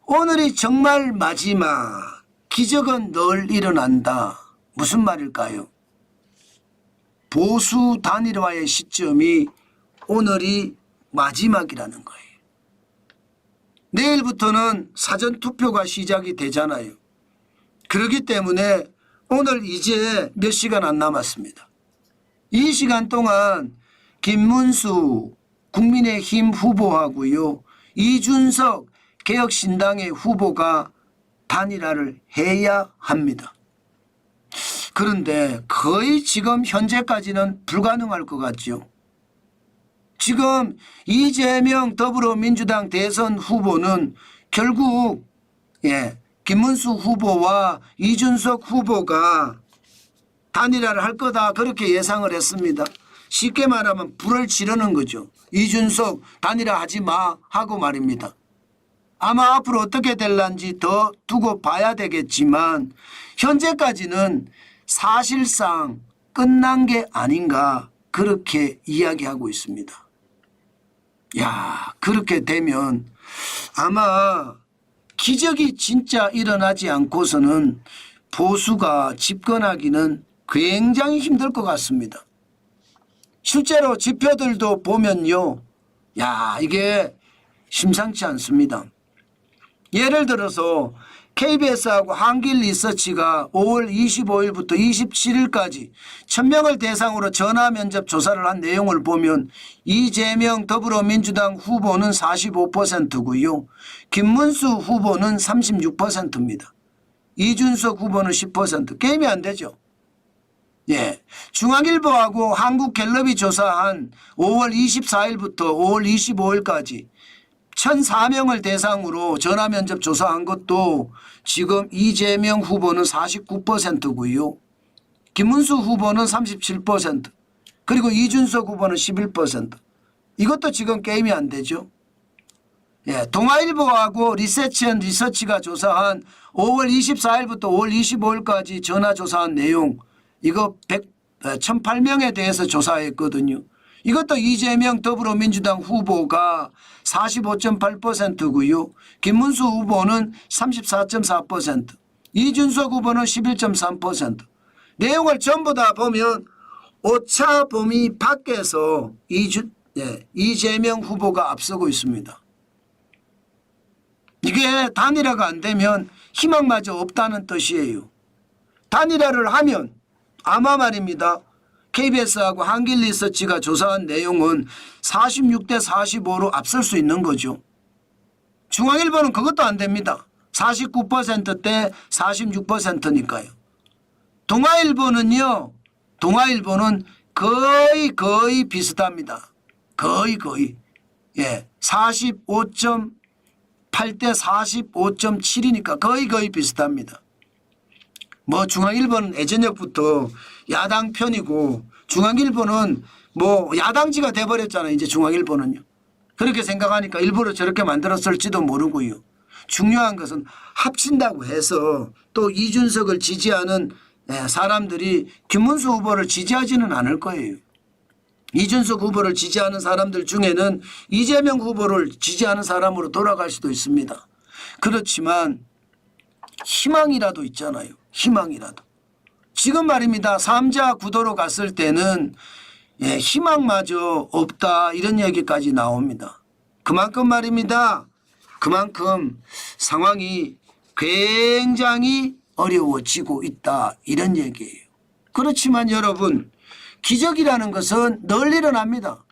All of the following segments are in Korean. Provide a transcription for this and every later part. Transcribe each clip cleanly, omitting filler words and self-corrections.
오늘이 정말 마지막. 기적은 늘 일어난다. 무슨 말일까요? 보수 단일화의 시점이 오늘이 마지막이라는 거예요. 내일부터는 사전투표가 시작이 되잖아요. 그렇기 때문에 오늘 이제 몇 시간 안 남았습니다. 이 시간 동안 김문수 국민의힘 후보하고요, 이준석 개혁신당의 후보가 단일화를 해야 합니다. 그런데 거의 지금 현재까지는 불가능할 것 같죠. 지금 이재명 더불어민주당 대선 후보는 결국 김문수 후보와 이준석 후보가 단일화를 할 거다 그렇게 예상을 했습니다. 쉽게 말하면 불을 지르는 거죠. 이준석 단일화 하지 마 하고 말입니다. 아마 앞으로 어떻게 될런지 더 두고 봐야 되겠지만 현재까지는 사실상 끝난 게 아닌가 그렇게 이야기하고 있습니다. 야, 그렇게 되면 아마 기적이 진짜 일어나지 않고서는 보수가 집권하기는 굉장히 힘들 것 같습니다. 실제로 지표들도 보면요, 야, 이게 심상치 않습니다. 예를 들어서 KBS하고 한길리서치가 5월 25일부터 27일까지 1000명을 대상으로 전화 면접 조사를 한 내용을 보면 이재명 더불어민주당 후보는 45%고요. 김문수 후보는 36%입니다. 이준석 후보는 10%. 게임이 안 되죠. 예, 중앙일보하고 한국갤럽이 조사한 5월 24일부터 5월 25일까지 1004명을 대상으로 전화면접 조사한 것도 지금 이재명 후보는 49%고요. 김문수 후보는 37%, 그리고 이준석 후보는 11%. 이것도 지금 게임이 안 되죠. 예, 동아일보하고 리서치가 조사한 5월 24일부터 5월 25일까지 전화조사한 내용, 이거 1008명에 대해서 조사했거든요. 이것도 이재명 더불어민주당 후보가 45.8%고요. 김문수 후보는 34.4%, 이준석 후보는 11.3%. 내용을 전부 다 보면 오차 범위 밖에서 이재명 후보가 앞서고 있습니다. 이게 단일화가 안 되면 희망마저 없다는 뜻이에요. 단일화를 하면 아마 말입니다. KBS하고 한길리서치가 조사한 내용은 46대 45로 앞설 수 있는 거죠. 중앙일보는 그것도 안 됩니다. 49%대 46%니까요. 동아일보는 거의 비슷합니다. 거의. 예, 45.8대 45.7이니까 거의 비슷합니다. 뭐 중앙일보는 예전부터 야당 편이고 중앙일보는 뭐 야당지가 돼버렸잖아요. 이제 중앙일보는요. 그렇게 생각하니까 일부러 저렇게 만들었을지도 모르고요. 중요한 것은 합친다고 해서 또 이준석을 지지하는 사람들이 김문수 후보를 지지하지는 않을 거예요. 이준석 후보를 지지하는 사람들 중에는 이재명 후보를 지지하는 사람으로 돌아갈 수도 있습니다. 그렇지만 희망이라도 있잖아요. 희망이라도. 지금 말입니다. 3자 구도로 갔을 때는 희망마저 없다 이런 얘기까지 나옵니다. 그만큼 말입니다. 그만큼 상황이 굉장히 어려워지고 있다 이런 얘기예요. 그렇지만 여러분, 기적이라는 것은 늘 일어납니다.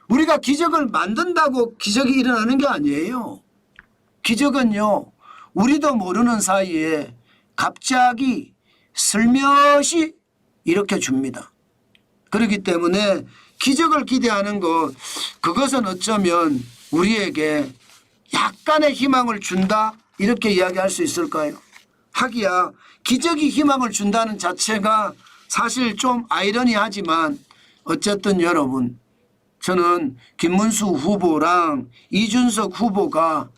우리가 기적을 만든다고 기적이 일어나는 게 아니에요. 기적은요, 우리도 모르는 사이에 갑자기 슬며시 일으켜 줍니다. 그렇기 때문에 기적을 기대하는 것, 그것은 어쩌면 우리에게 약간의 희망을 준다 이렇게 이야기할 수 있을까요? 하기야 기적이 희망을 준다는 자체가 사실 좀 아이러니하지만 어쨌든 여러분, 저는 김문수 후보랑 이준석 후보가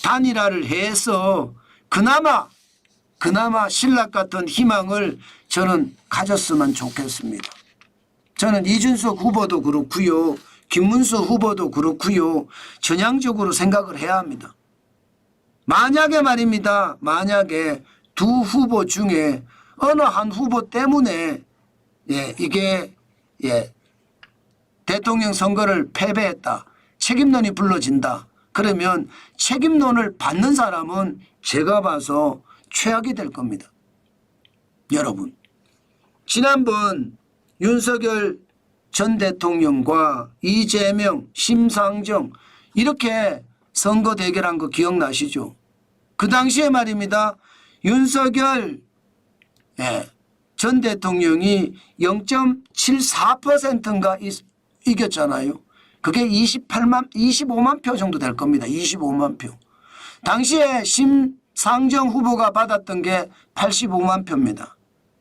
단일화를 해서 그나마 신락 같은 희망을 저는 가졌으면 좋겠습니다. 저는 이준석 후보도 그렇고요, 김문수 후보도 그렇고요, 전향적으로 생각을 해야 합니다. 만약에 말입니다. 만약에 두 후보 중에 어느 한 후보 때문에 이게 대통령 선거를 패배했다. 책임론이 불러진다. 그러면 책임론을 받는 사람은 제가 봐서 최악이 될 겁니다. 여러분, 지난번 윤석열 전 대통령과 이재명, 심상정 이렇게 선거 대결한 거 기억나시죠? 그 당시에 말입니다. 윤석열 전 대통령이 0.74%인가 이겼잖아요. 그게 25만 표 정도 될 겁니다. 25만 표. 당시에 심상정 후보가 받았던 게 85만 표입니다.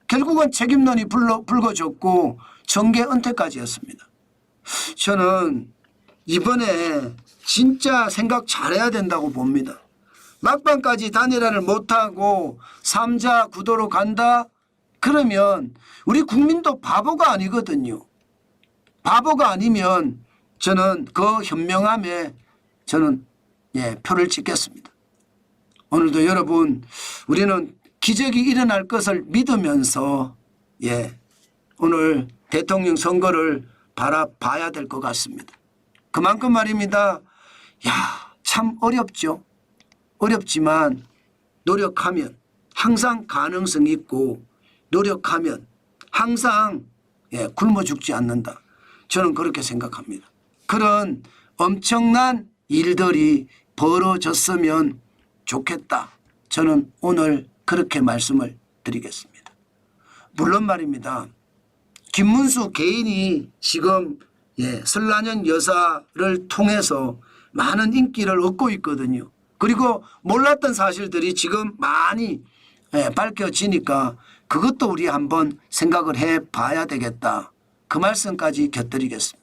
결국은 책임론이 불거졌고 정계 은퇴까지였습니다. 저는 이번에 진짜 생각 잘해야 된다고 봅니다. 막판까지 단일화를 못하고 3자 구도로 간다? 그러면 우리 국민도 바보가 아니거든요. 바보가 아니면 저는 그 현명함에 저는 표를 찍겠습니다. 오늘도 여러분 우리는 기적이 일어날 것을 믿으면서 오늘 대통령 선거를 바라봐야 될 것 같습니다. 그만큼 말입니다. 참 어렵죠. 어렵지만 노력하면 항상 가능성이 있고 노력하면 항상 굶어 죽지 않는다. 저는 그렇게 생각합니다. 그런 엄청난 일들이 벌어졌으면 좋겠다. 저는 오늘 그렇게 말씀을 드리겠습니다. 물론 말입니다. 김문수 개인이 지금 설란현 여사를 통해서 많은 인기를 얻고 있거든요. 그리고 몰랐던 사실들이 지금 많이 밝혀지니까 그것도 우리 한번 생각을 해봐야 되겠다. 그 말씀까지 곁들이겠습니다.